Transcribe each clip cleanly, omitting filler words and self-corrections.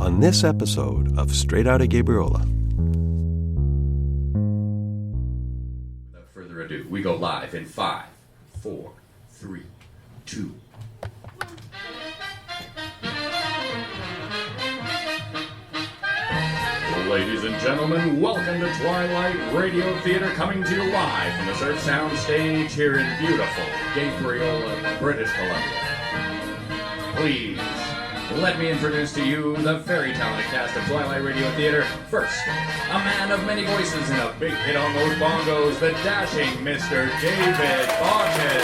on this episode of Straight Outta Gabriola. Without further ado, we go live in 5, 4, 3, 2. Ladies and gentlemen, welcome to Twilight Radio Theatre, coming to you live from the Surf Soundstage here in beautiful Gabriola, British Columbia. Please, let me introduce to you the very talented cast of Twilight Radio Theatre. First, a man of many voices and a big hit on those bongos, the dashing Mr. David Botten.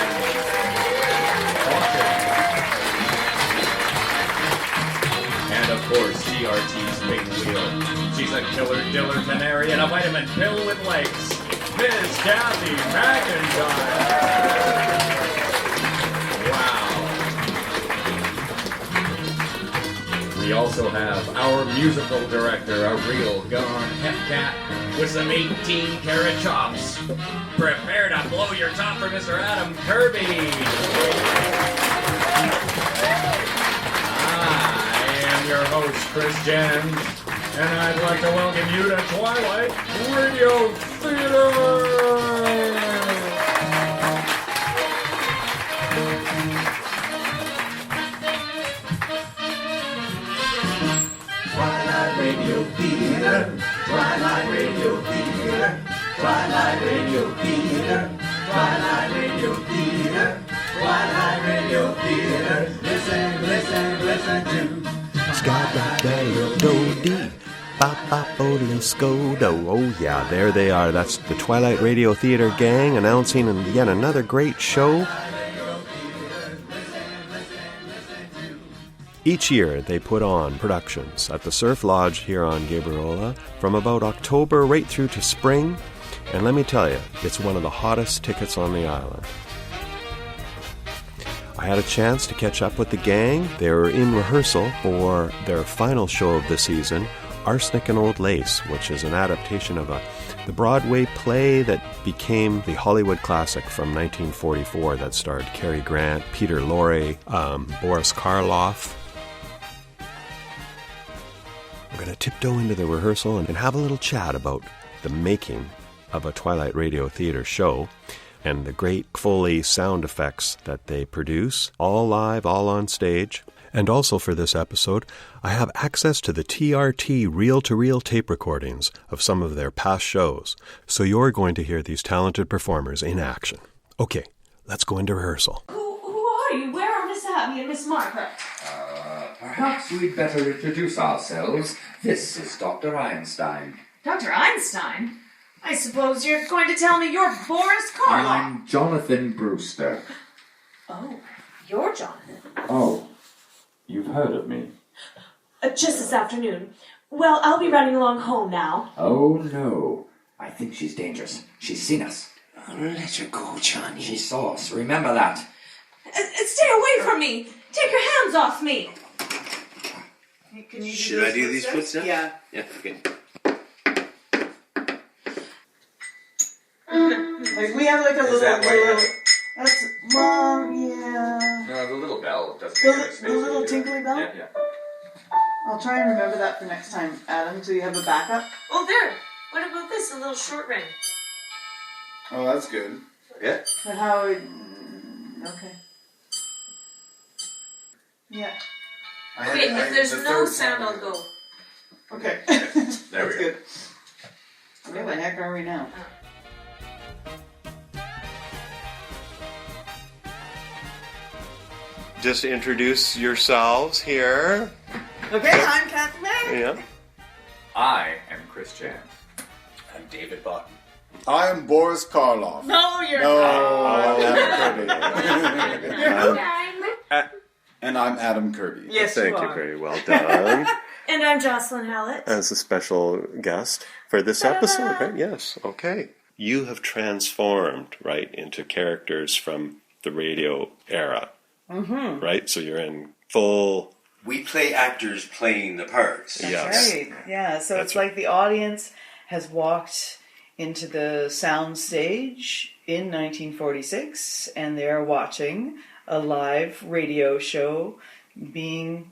And of course, CRT's main wheel. She's a killer diller canary and a vitamin pill with legs. Miss Kathy McIntyre. Wow. We also have our musical director, a real gone hep cat with some 18-karat chops. Prepare to blow your top for Mr. Adam Kerby. Your host, Chris Jens, and I'd like to welcome you to Twilight Radio Theatre! Twilight Radio Theatre, Twilight Radio Theatre, Twilight Radio Theatre, Twilight Radio Theatre, Twilight Radio Theatre. Listen, listen, listen to Ska-da-da-do-dee, ba-ba-bo-do-sco-do. Oh yeah, there they are. That's the Twilight Radio Theatre gang announcing yet another great show. Each year they put on productions at the Surf Lodge here on Gabriola from about October right through to spring. And let me tell you, it's one of the hottest tickets on the island. I had a chance to catch up with the gang. They were in rehearsal for their final show of the season, Arsenic and Old Lace, which is an adaptation of the Broadway play that became the Hollywood classic from 1944 that starred Cary Grant, Peter Lorre, Boris Karloff. I'm going to tiptoe into the rehearsal and have a little chat about the making of a Twilight Radio Theatre show and the great Foley sound effects that they produce, all live, all on stage. And also for this episode, I have access to the TRT reel-to-reel tape recordings of some of their past shows, so you're going to hear these talented performers in action. Okay, let's go into rehearsal. Who are you? Where are Miss Abby and Miss Margaret? Perhaps we'd better introduce ourselves. This is Dr. Einstein. Dr. Einstein? I suppose you're going to tell me you're Boris Karloff. I'm Jonathan Brewster. Oh, you're Jonathan. Oh, you've heard of me? Just this afternoon. Well, I'll be running along home now. Oh, no. I think she's dangerous. She's seen us. Let her go, Johnny. She saw us. Remember that. Stay away from me. Take your hands off me. Can you Should I do these footsteps? Yeah. Yeah, okay. Like we have like a little that's Mom, yeah. No, the little bell doesn't. The little tinkly bell? Yeah. I'll try and remember that for next time, Adam, so you have a backup. Oh, there. What about this? A little short ring. Oh, that's good. Yeah. But how would... Okay. Yeah. Okay, if there's no sound, I'll go. Okay. There we That's go. good. Where the heck are we now? Just introduce yourselves here. Okay, I'm Kathy May. Yeah. I am Chris Jens. I'm David Botten. I am Boris Karloff. No, you're No, not. And I'm Adam Kerby. Yes, Thank you you, are. very well done. And I'm Jocelyn Hallett. As a special guest for this episode, right? Yes, okay. You have transformed, right, into characters from the radio era, right? So you're in full... We play actors playing the parts. Yes. Right, yeah, so That's it's like the audience has walked into the soundstage in 1946 and they're watching a live radio show being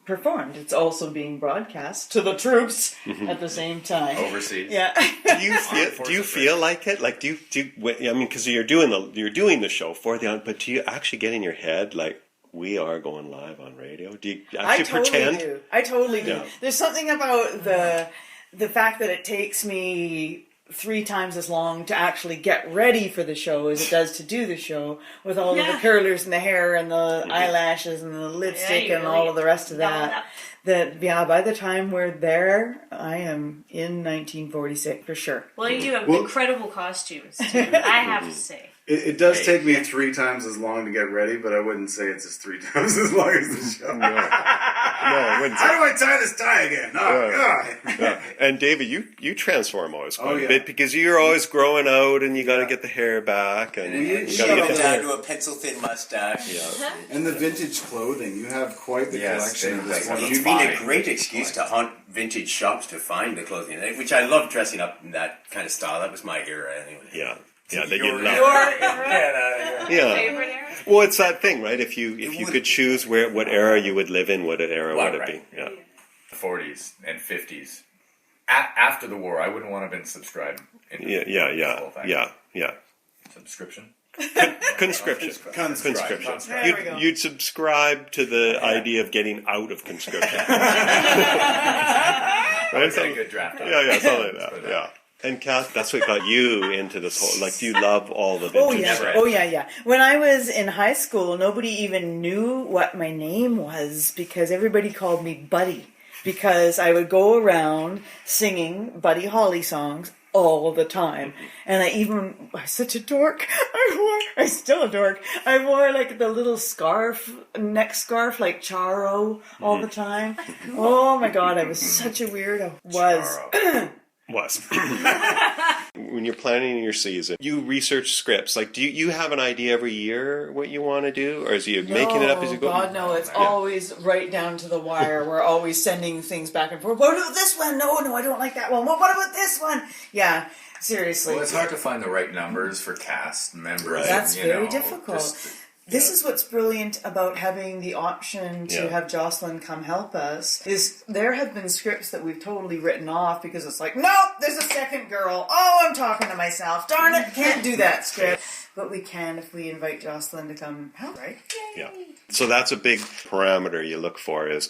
performed. It's also being broadcast to the troops at the same time. Overseas. Yeah. Do you feel like it? Like, do you I mean, because you're doing the show for the, but do you actually get in your head like, we are going live on radio? Do you actually pretend? I totally do. Yeah. There's something about the fact that it takes me 3 times as long to actually get ready for the show as it does to do the show, with all of the curlers and the hair and the eyelashes and the lipstick and all of the rest of that. By the time we're there, I am in 1946 for sure. Well, you have incredible costumes, too, I have to say. It does take me 3 times as long to get ready, but I wouldn't say it's just 3 times as long as the show. No, I wouldn't say. How do I tie this tie again? Oh, God. Yeah. And David, you transform always quite a yeah. bit because you're always growing out and you got to get the hair back and you got to get the down hair. to a pencil-thin mustache. Yeah. And the vintage clothing. You have quite the collection of this one. It's been a great excuse to haunt vintage shops to find the clothing, which I love dressing up in that kind of style. That was my era anyway. Yeah. Yeah, that you love. Your favorite era? Well, it's that thing, right? If you could choose what era you would live in, what era would it be? Yeah. 40s and 50s. After the war, I wouldn't want to have been subscribed. Yeah. Subscription? Conscription. There we go. You'd subscribe to the idea of getting out of conscription. Right? That's a good draft. Yeah, something like that. Yeah. And Kath, that's what got you into this whole, like, do you love all the vintage stuff? Oh yeah. When I was in high school, nobody even knew what my name was because everybody called me Buddy. Because I would go around singing Buddy Holly songs all the time. And I was such a dork. I'm still a dork. I wore like the little neck scarf like Charo all the time. Oh my God, I was such a weirdo. When you're planning your season, you research scripts. Like, do you have an idea every year what you want to do, or is you making it up as you go? God, no! It's always right down to the wire. We're always sending things back and forth. What about this one? No, I don't like that one. What about this one? Yeah, seriously. Well, it's hard to find the right numbers for cast members. Right. That's very difficult. This is what's brilliant about having the option to have Jocelyn come help us, is there have been scripts that we've totally written off because it's like, no, there's a second girl. Oh, I'm talking to myself. Darn it, can't do that script. But we can if we invite Jocelyn to come help, right? Yay. Yeah. So that's a big parameter you look for is,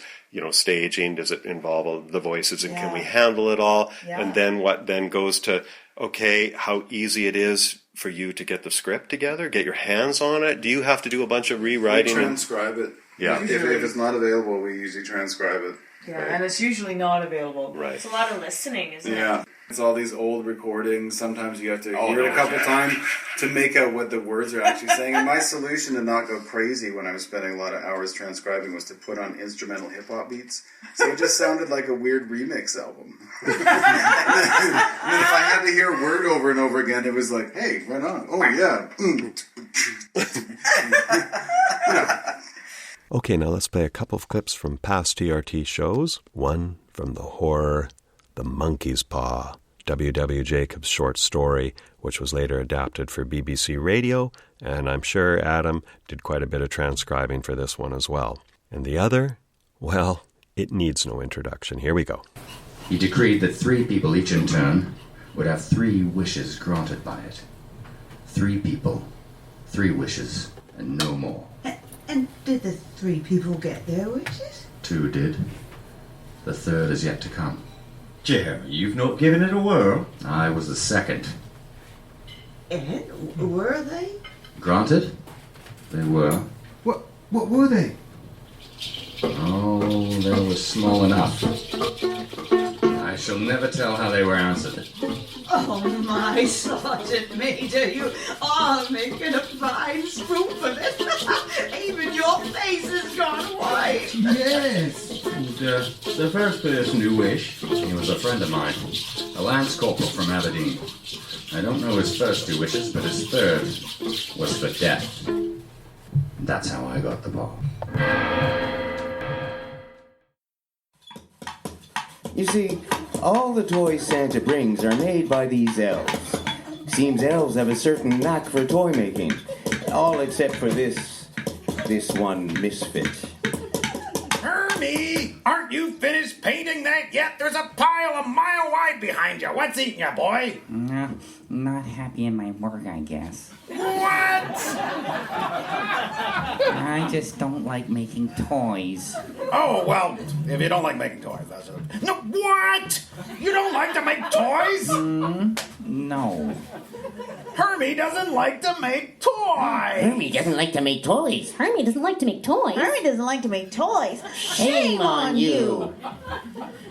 staging. Does it involve the voices and can we handle it all? Yeah. And then what then goes to, okay, how easy it is for you to get the script together, get your hands on it? Do you have to do a bunch of rewriting? We transcribe it. Yeah. If it's not available, we usually transcribe it. Yeah, and it's usually not available. Right. It's a lot of listening, isn't it? Yeah. It's all these old recordings. Sometimes you have to hear it a couple times to make out what the words are actually saying. And my solution to not go crazy when I was spending a lot of hours transcribing was to put on instrumental hip-hop beats. So it just sounded like a weird remix album. And then if I had to hear a word over and over again, it was like, hey, right on. Oh, yeah. Okay, now let's play a couple of clips from past TRT shows. One from the horror The Monkey's Paw, W.W. Jacobs' short story, which was later adapted for BBC Radio, and I'm sure Adam did quite a bit of transcribing for this one as well. And the other, well, it needs no introduction. Here we go. He decreed that 3 people, each in turn, would have 3 wishes granted by it. 3 people, 3 wishes, and no more. And did the 3 people get their wishes? 2 did. The 3rd is yet to come. Jeremy, you've not given it a whirl. I was the 2nd. And were they? Granted? They were. What were they? Oh, they were small enough. I shall never tell how they were answered. Oh, my Sergeant Major, you are making a fine spoof of it. Even your face has gone white. Yes. And, the first person to wish, he was a friend of mine, a Lance Corporal from Aberdeen. I don't know his first 2 wishes, but his 3rd was for death. That's how I got the ball. You see, all the toys Santa brings are made by these elves. Seems elves have a certain knack for toy making. All except for this one misfit. Hermie! Aren't you finished painting that yet? There's a pile a mile wide behind you. What's eating you, boy? Not happy in my work, I guess. What? I just don't like making toys. Oh, well, if you don't like making toys, that's it. No, what? You don't like to make toys? No. Hermie doesn't like to make toys. Hermie doesn't like to make toys. Hermie doesn't like to make toys. Hermie doesn't like to make toys. Shame on you.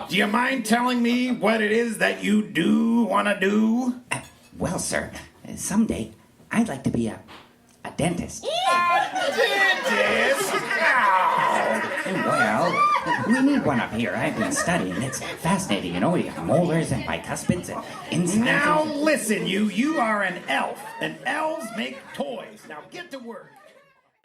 Do you mind telling me what it is that you do want to do? Well, sir, someday I'd like to be a dentist. Dentist? Well, we need one up here. I've been studying. It's fascinating, you know. We have molars and bicuspids and incisors. Now listen, you are an elf, and elves make toys. Now get to work.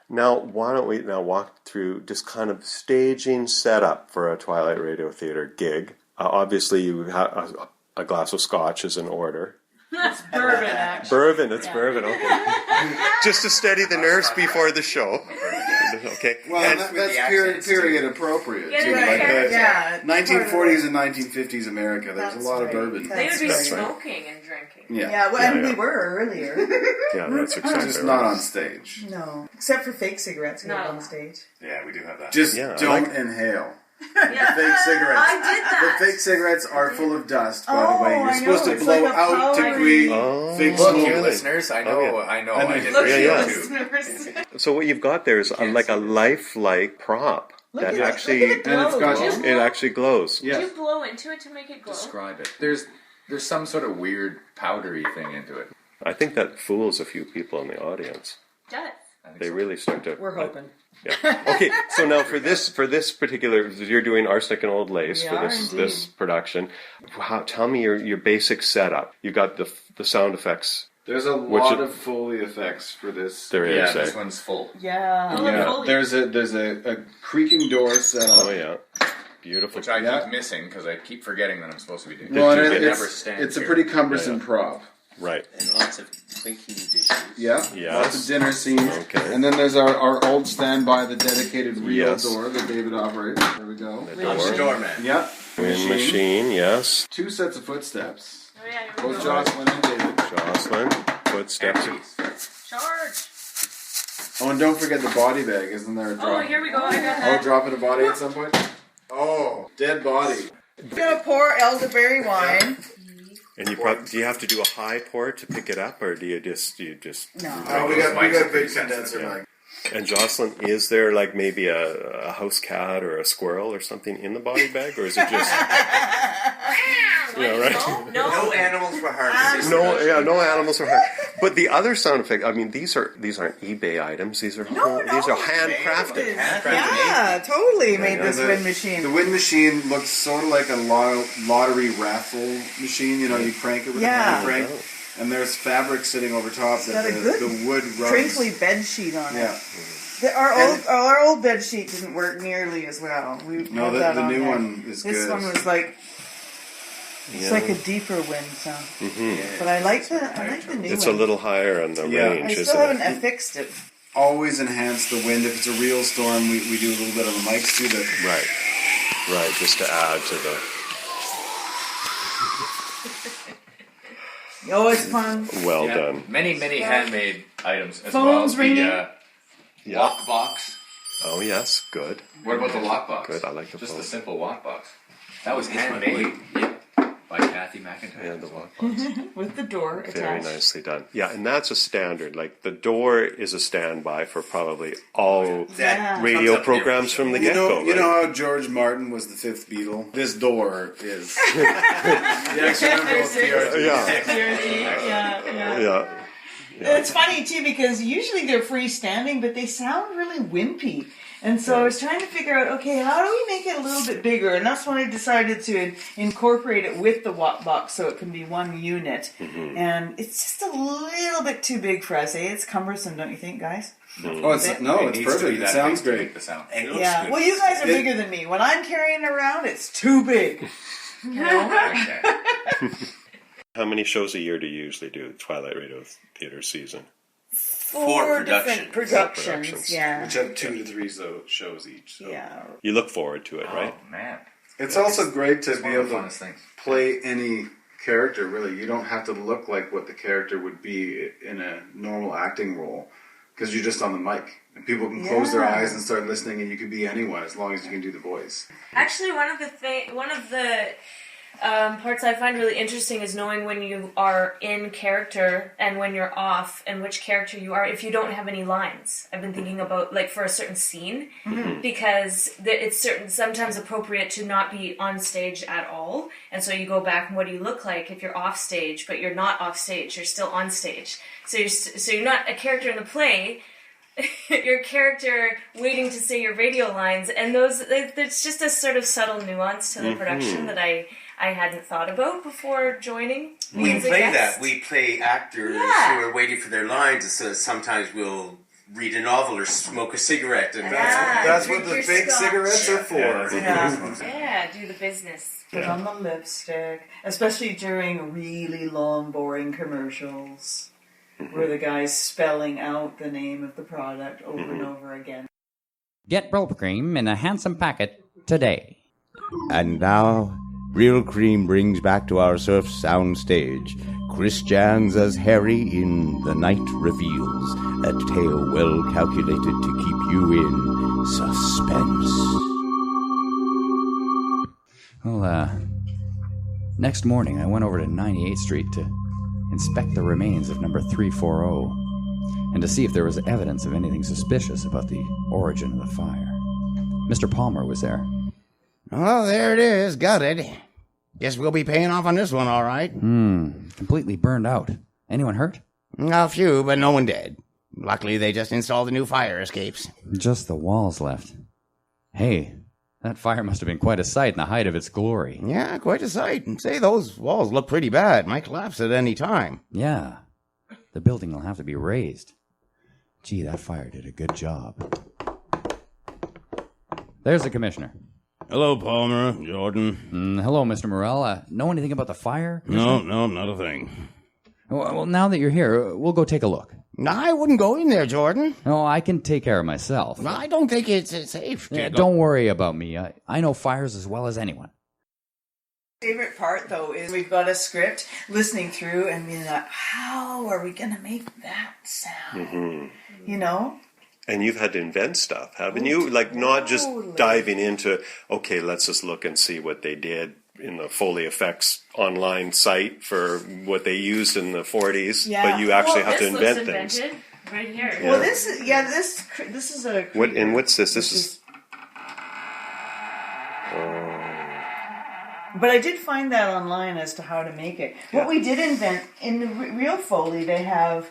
Now, why don't we now walk through just kind of staging setup for a Twilight Radio Theatre gig? Obviously, you have a glass of scotch is in order. It's bourbon, actually. Bourbon, it's bourbon, okay. Just to steady the nerves before the show. Okay. Well, and that's period appropriate, Yeah, too. right. Like the 1940s and 1950s America, there's a lot of bourbon. They would be That's right. smoking and drinking. Yeah. We were earlier. Yeah, that's exactly Just right. not on stage. No, except for fake cigarettes we have No. on stage. Yeah, we do have that. Just Yeah, I don't like- inhale. Yeah. Fake cigarettes. I did that. The fake cigarettes are full of dust, by the Oh, way. You're I supposed know. to It's blow like a out to powdery- create fake Look, smoke. you listeners, I know, Oh, yeah. I know, And I then- did Look, this yeah. too. So what you've got there is like a lifelike prop that at actually it. And it's got it actually glows. Did you yes. blow into it to make it glow? Describe it. There's some sort of weird powdery thing into it. I think that fools a few people in the audience. Does. They really start to. We're hoping. Yeah. Okay. So now for this particular, you're doing Arsenic and Old Lace We for are this indeed. production. Tell me your basic setup. You got the sound effects. There's a Which lot it- of Foley effects for this. There is. Yeah, eh? this one's full. Yeah. Foley. There's a creaking door set up. Oh yeah. Beautiful. Which I keep missing because I keep forgetting that I'm supposed to be doing. Well, Did you never stand it's a here. pretty cumbersome prop. Right. And lots of clinking dishes. Yeah, Yes. lots of dinner scenes. Okay. And then there's our old standby, the dedicated reel Yes. door that David operates. There we go. The I'm the doorman. Yep. Wind machine. Yes. 2 sets of footsteps. Oh, yeah, here we Both go. Jocelyn and David. Jocelyn. Footsteps. Charge. Oh, and don't forget the body bag. Isn't there a drop? Oh, here we go. I got Oh, that. dropping a body at some point? Oh, dead body. We're gonna pour elderberry wine. And do you have to do a high pour to pick it up, or do you just? No. Oh, we got big condenser mic. And Jocelyn, is there like maybe a house cat or a squirrel or something in the body bag, or is it just? Right? No animals were harmed. No animals are hurt. But the other sound effect, I mean, these aren't eBay items. These are these are handcrafted. Yeah, totally made this the, wind machine. The wind machine looks sort of like a lottery raffle machine. You know, you crank it with a crank. And there's fabric sitting over top that the wood rubs. Crinkly bed sheet on it. Yeah. Our old bed sheet didn't work nearly as well. The new one is good. This one was like it's like a deeper wind sound. Mm-hmm. But I like the new one. It's a little higher on the range. I still haven't affixed it. Always enhance the wind. If it's a real storm, we do a little bit of a mic too. Right, just to add to the. Oh, it's fun. Well done. Many handmade items as Phones well. ringing. The lockbox. Oh yes, good. What about the lockbox? Good, I like the Just phone. the simple lockbox. That was handmade by Kathy McIntyre. Yeah, the lockbox. With the door Very attached. nicely done. Yeah, and that's a standard. Like the door is a standby for probably all radio programs from the get-go. You know how George Martin was the fifth Beatle? This door is. The extra number of PRT. Yeah. It's funny too because usually they're freestanding, but they sound really wimpy. And so I was trying to figure out, okay, how do we make it a little bit bigger? And that's when I decided to incorporate it with the watt box so it can be one unit. Mm-hmm. And it's just a little bit too big for us, eh? It's cumbersome, don't you think, guys? Oh, it's perfect. It sounds great. Yeah. Well, you guys are bigger than me. When I'm carrying it around, it's too big. You know? How many shows a year do you usually do the Twilight Radio Theatre season? 4 different productions. Yeah. Which have 2 to 3 shows each. So. Yeah. You look forward to it, right? Oh, man. It's also great to be able to play any character, really. You don't have to look like what the character would be in a normal acting role, because you're just on the mic. And people can close their eyes and start listening, and you can be anyone as long as you can do the voice. Actually, one of the parts I find really interesting is knowing when you are in character and when you're off, and which character you are if you don't have any lines. I've been thinking about, like, for a certain scene, because it's sometimes appropriate to not be on stage at all, and so you go back and what do you look like if you're off stage, but you're not off stage, you're still on stage. So you're not a character in the play, your character waiting to say your radio lines, and there's just a sort of subtle nuance to the production that I hadn't thought about before joining. We play that. We play actors who are waiting for their lines, and so sometimes we'll read a novel or smoke a cigarette. And that's what the fake cigarettes are for. Yeah, do the business. Put on the lipstick, especially during really long, boring commercials, where the guy's spelling out the name of the product over and over again. Get Brill Cream in a handsome packet today. And now, Real Cream brings back to our surf soundstage Chris Jans as Harry in The Night Reveals, a tale well calculated to keep you in suspense. Well, next morning I went over to 98th Street to inspect the remains of number 340 and to see if there was evidence of anything suspicious about the origin of the fire. Mr. Palmer was there. Oh, there it is. Got it. Guess we'll be paying off on this one, all right. Completely burned out. Anyone hurt? A few, but no one dead. Luckily, they just installed the new fire escapes. Just the walls left. Hey, that fire must have been quite a sight in the height of its glory. Yeah, quite a sight. And say, those walls look pretty bad. Might collapse at any time. Yeah. The building will have to be raised. Gee, that fire did a good job. There's the commissioner. Hello, Palmer, Jordan. Hello, Mr. Morell. Know anything about the fire? No, not a thing. Well, now that you're here, we'll go take a look. I wouldn't go in there, Jordan. No, I can take care of myself. I don't think it's safe. Don't worry about me. I know fires as well as anyone. Favorite part, though, is we've got a script, listening through and being like, how are we going to make that sound? You know? And you've had to invent stuff, haven't you? Like, not just diving into, okay, let's just look and see what they did in the Foley Effects online site for what they used in the 40s, but you actually have to invent things. Invented right here. Yeah. Well, this is a... What, and what's this? This is... But I did find that online as to how to make it. What we did invent, in the real Foley, they have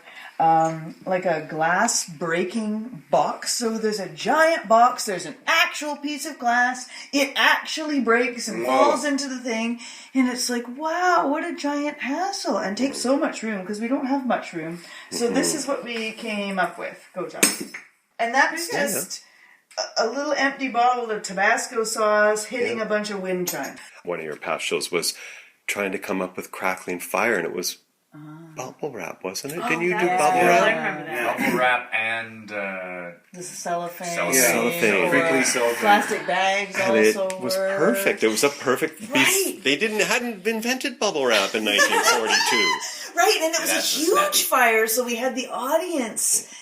like a glass breaking box. So there's a giant box, there's an actual piece of glass, it actually breaks and falls into the thing, and it's like, wow, what a giant hassle, and takes so much room, because we don't have much room. So this is what we came up with. Go, John. And that's just... a little empty bottle of Tabasco sauce hitting a bunch of wind chimes. One of your past shows was trying to come up with crackling fire, and it was bubble wrap, wasn't it? Didn't you do bubble wrap? I remember that. Bubble wrap and... This is cellophane. Cellophane. Plastic bags and also it was perfect. It was a perfect... Right. They hadn't invented bubble wrap in 1942. Right, and it was a huge fire, so we had the audience...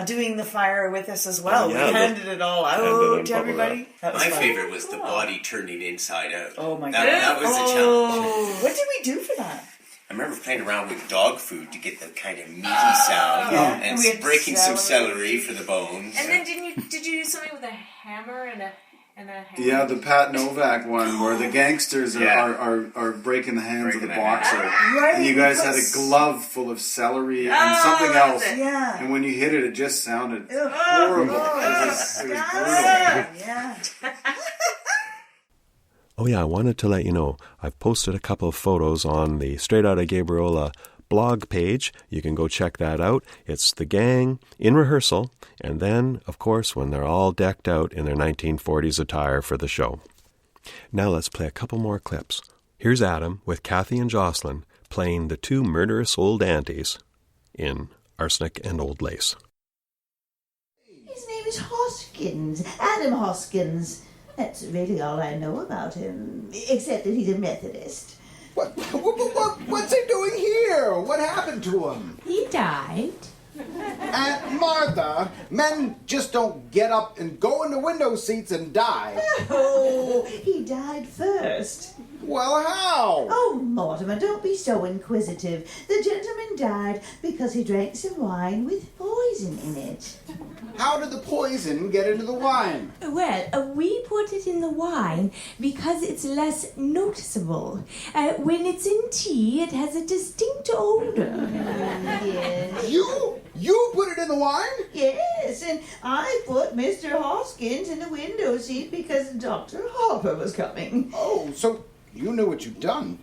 doing the fire with us as well. We handed it all out to everybody. My favorite was the body turning inside out. Oh my God. God. That was a challenge. What did we do for that? I remember playing around with dog food to get the kind of meaty sound, and breaking some celery for the bones. And then did you do something with a hammer and a hammer? Yeah, the Pat Novak one where the gangsters are breaking the hands of the boxer. Right, and you guys had a glove full of celery and something else. Yeah. And when you hit it, it just sounded horrible. It was brutal. Yeah. Oh yeah, I wanted to let you know, I've posted a couple of photos on the Straight Outta Gabriola blog page. You can go check that out. It's the gang in rehearsal, and then, of course, when they're all decked out in their 1940s attire for the show. Now let's play a couple more clips. Here's Adam with Kathy and Jocelyn playing the two murderous old aunties in arsenic and old lace. His name is Hallskins, Adam Hallskins. That's really all I know about him, except that he's a Methodist. What's he doing here? What happened to him? He died. Aunt Martha, men just don't get up and go into window seats and die. Oh, he died first. Well, how? Oh, Mortimer, don't be so inquisitive. The gentleman died because he drank some wine with poison in it. How did the poison get into the wine? Well, we put it in the wine because it's less noticeable. When it's in tea, it has a distinct odor. Yes. You put it in the wine? Yes, and I put Mr. Hallskins in the window seat because Dr. Harper was coming. Oh, so you knew what you'd done.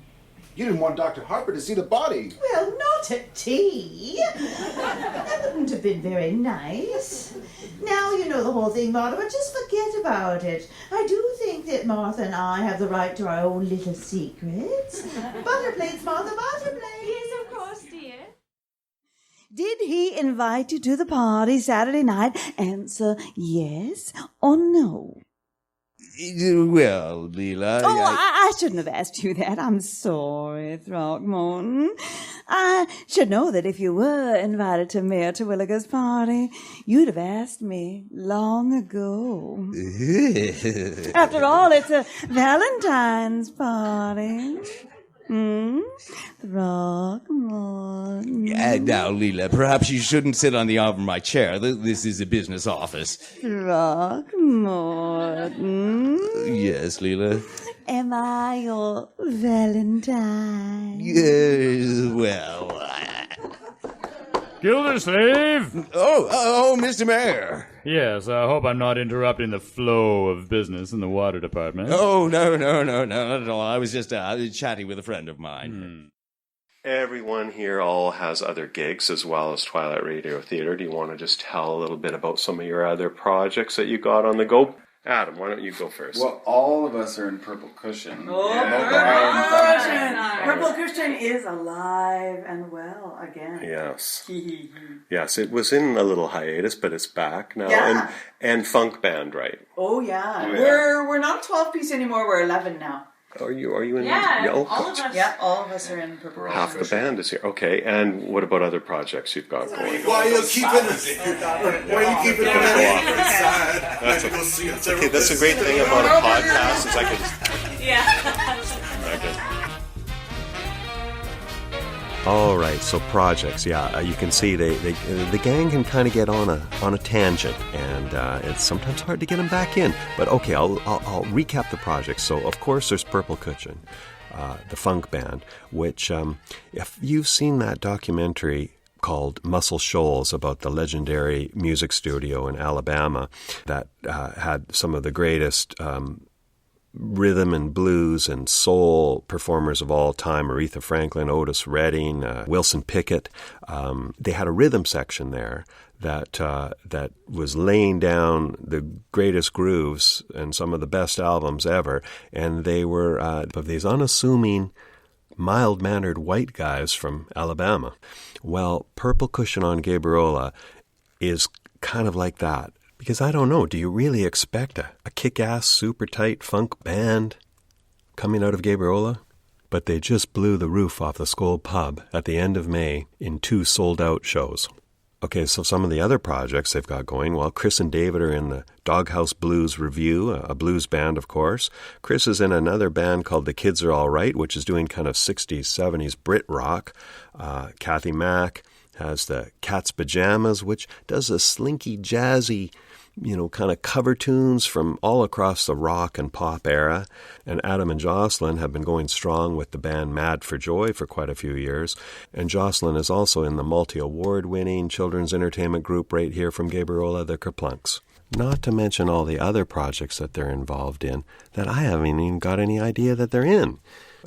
You didn't want Dr. Harper to see the body. Well, not at tea. That wouldn't have been very nice. Now you know the whole thing, Martha, but just forget about it. I do think that Martha and I have the right to our own little secrets. Butter plates, Martha, butter plates. Yes, of course, dear. Did he invite you to the party Saturday night? Answer yes or no. Well, Leela... I shouldn't have asked you that. I'm sorry, Throckmorton. I should know that if you were invited to Mayor Terwilliger's party, you'd have asked me long ago. After all, it's a Valentines Party. Throckmorton. Now, Leela, perhaps you shouldn't sit on the arm of my chair. This is a business office. Throckmorton. Yes, Leela. Am I your Valentine? Well... Gildersleeve! Oh, Mr. Mayor. Yes, I hope I'm not interrupting the flow of business in the water department. Oh, no, not at all. I was just chatting with a friend of mine. Everyone here all has other gigs as well as Twilight Radio Theatre. Do you want to just tell a little bit about some of your other projects that you got on the go? Adam, why don't you go first? Well, all of us are in Purple Cushion. Purple Cushion is alive and well again. Yes. Yes, it was in a little hiatus, but it's back now. Yeah. And Funk Band, right? Oh yeah. Oh, yeah. We're not 12-piece anymore, we're 11 now. Are you in? Yeah, Oh, all of us. Yeah, all of us are in Purple Cushion. half the band is here. Okay, and what about other projects you've got going? Why are you keeping it? Okay, that's a great thing about a podcast is I can. Okay. All right, so projects, you can see the gang can kind of get on a tangent, and it's sometimes hard to get them back in. But okay, I'll recap the projects. So of course there's Purple Cushion, the Funk Band, which if you've seen that documentary called Muscle Shoals about the legendary music studio in Alabama that had some of the greatest rhythm and blues and soul performers of all time, Aretha Franklin, Otis Redding, Wilson Pickett. They had a rhythm section there that was laying down the greatest grooves and some of the best albums ever. And they were of these unassuming, mild-mannered white guys from Alabama. Well, Purple Cushion on Gabriola is kind of like that. Because I don't know, do you really expect a kick-ass, super-tight funk band coming out of Gabriola? But they just blew the roof off the Skoll Pub at the end of May in 2 sold-out shows. Okay, so some of the other projects they've got going, well, Chris and David are in the Doghouse Blues Review, a blues band, of course. Chris is in another band called The Kids Are All Right, which is doing kind of 60s, 70s Brit rock. Kathy Mack has the Cat's Pajamas, which does a slinky, jazzy, kind of cover tunes from all across the rock and pop era. And Adam and Jocelyn have been going strong with the band Mad for Joy for quite a few years. And Jocelyn is also in the multi-award-winning children's entertainment group right here from Gabriola, the Kerplunks. Not to mention all the other projects that they're involved in that I haven't even got any idea that they're in.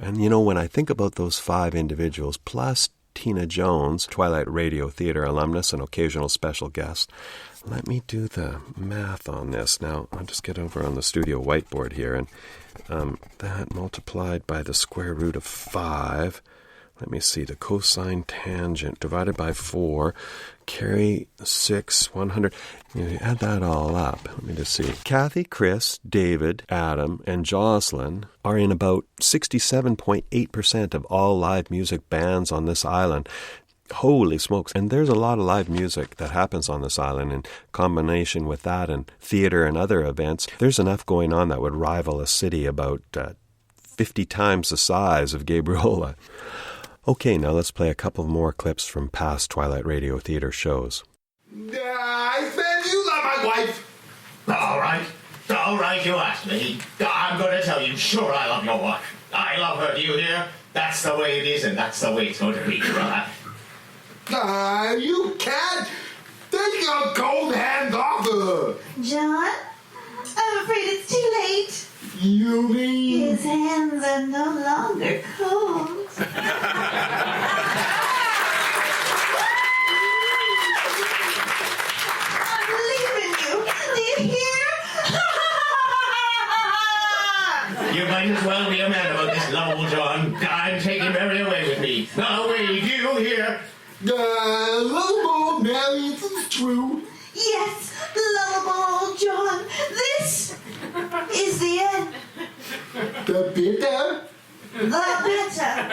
And when I think about those 5 individuals, plus Tina Jones, Twilight Radio Theatre alumnus and occasional special guest. Let me do the math on this. Now, I'll just get over on the studio whiteboard here, and that multiplied by the square root of 5, Let me see, the cosine tangent divided by 4, carry 6, 100. You add that all up. Let me just see. Kathy, Chris, David, Adam, and Jocelyn are in about 67.8% of all live music bands on this island. Holy smokes. And there's a lot of live music that happens on this island in combination with that and theater and other events. There's enough going on that would rival a city about 50 times the size of Gabriola. Okay, now let's play a couple more clips from past Twilight Radio Theatre shows. I said you love my wife. All right, you asked me. I'm going to tell you, sure I love your wife. I love her, do you hear? That's the way it is, and that's the way it's going to be, brother. You can't. Take your cold hands off her. John, I'm afraid it's too late. You mean? His hands are no longer cold. I'm leaving you. Do you hear? You might as well be a man about this, lovable John. I'm taking Mary away with me. Away, do you hear? Lovable Mary, this is true. Yes, lovable John. This is the end. The bitter? The better.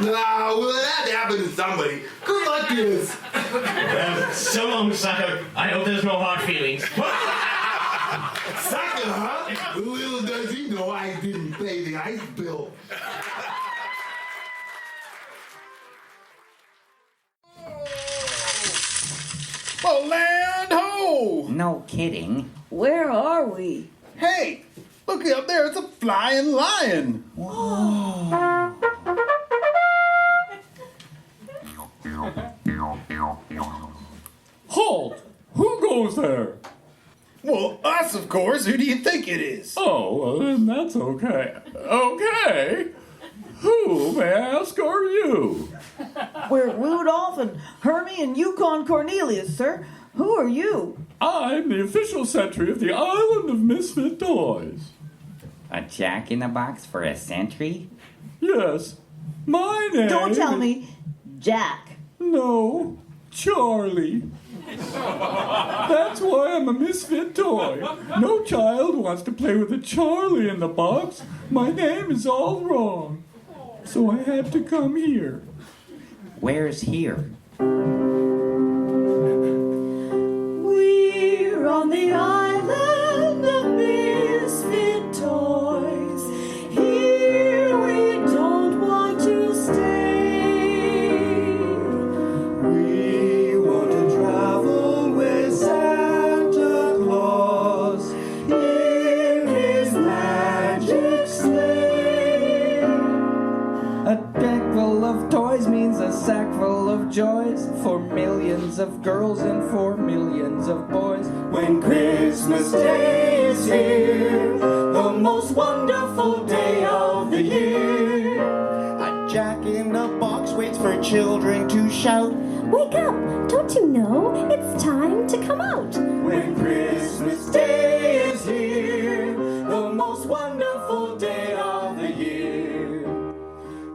Well, that happened to somebody. Good luck to this. Well, so long, sucker. I hope there's no hard feelings. Sucker, huh? Little does he know I didn't pay the ice bill. Oh, land ho! No kidding. Where are we? Hey, look up there. It's a flying lion. Whoa. Halt! Who goes there? Well, us, of course. Who do you think it is? Oh, well, then that's okay. Okay. Who, may I ask, are you? We're Rudolph and Hermie and Yukon Cornelius, sir. Who are you? I'm the official sentry of the Island of Misfit Toys. A jack-in-the-box for a sentry? Yes. My name... Don't tell me. Jack. No. Charlie. That's why I'm a misfit toy. No child wants to play with a Charlie in the box. My name is all wrong. So I had to come here. Where's here? We're on the island of misfit toys. Here we don't want to stay. We want to travel with Santa Claus in his magic sleigh. A deck full of toys means a sack full of joys for millions of girls and for millions of boys. When Christmas Day is here, the most wonderful day of the year. A jack-in-the-box waits for children to shout, "Wake up! Don't you know it's time to come out?" When Christmas Day is here, the most wonderful day of the year.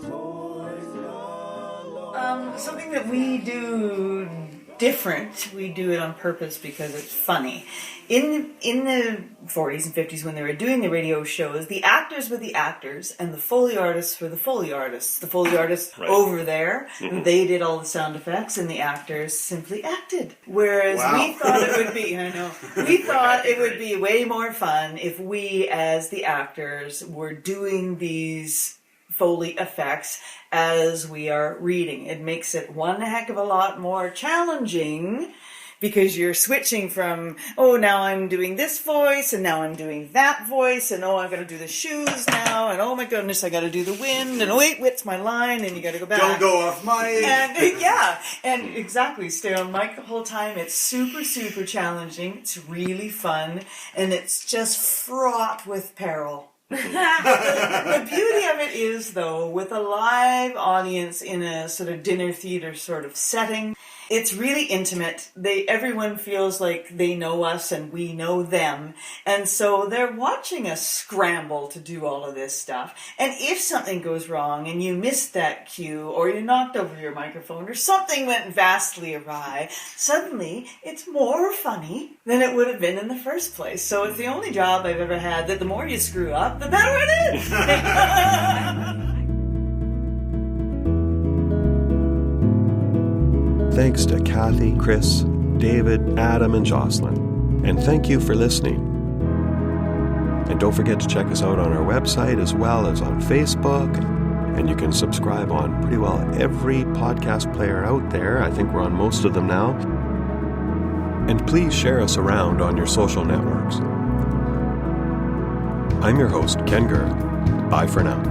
Toys galore. Something that we do different. We do it on purpose because it's funny. In the 40s and 50s when they were doing the radio shows, the actors were the actors and the Foley artists were the Foley artists. The Foley artists over there, they did all the sound effects and the actors simply acted. Whereas we thought it would be, we thought it would be way more fun if we as the actors were doing these Foley effects as we are reading. It makes it one heck of a lot more challenging because you're switching from, oh, now I'm doing this voice, and now I'm doing that voice, and oh, I've got to do the shoes now, and oh my goodness, I got to do the wind, and wait, what's my line, and you got to go back. Don't go off mic. And and exactly, stay on mic the whole time. It's super, super challenging. It's really fun, and it's just fraught with peril. The beauty of it is, though, with a live audience in a sort of dinner theater sort of setting, It's really intimate. Everyone feels like they know us and we know them. And so they're watching us scramble to do all of this stuff. And if something goes wrong and you missed that cue or you knocked over your microphone or something went vastly awry, suddenly it's more funny than it would have been in the first place. So it's the only job I've ever had that the more you screw up, the better it is. Thanks to Kathy, Chris, David, Adam, and Jocelyn. And thank you for listening. And don't forget to check us out on our website as well as on Facebook. And you can subscribe on pretty well every podcast player out there. I think we're on most of them now. And please share us around on your social networks. I'm your host, Ken Gurr. Bye for now.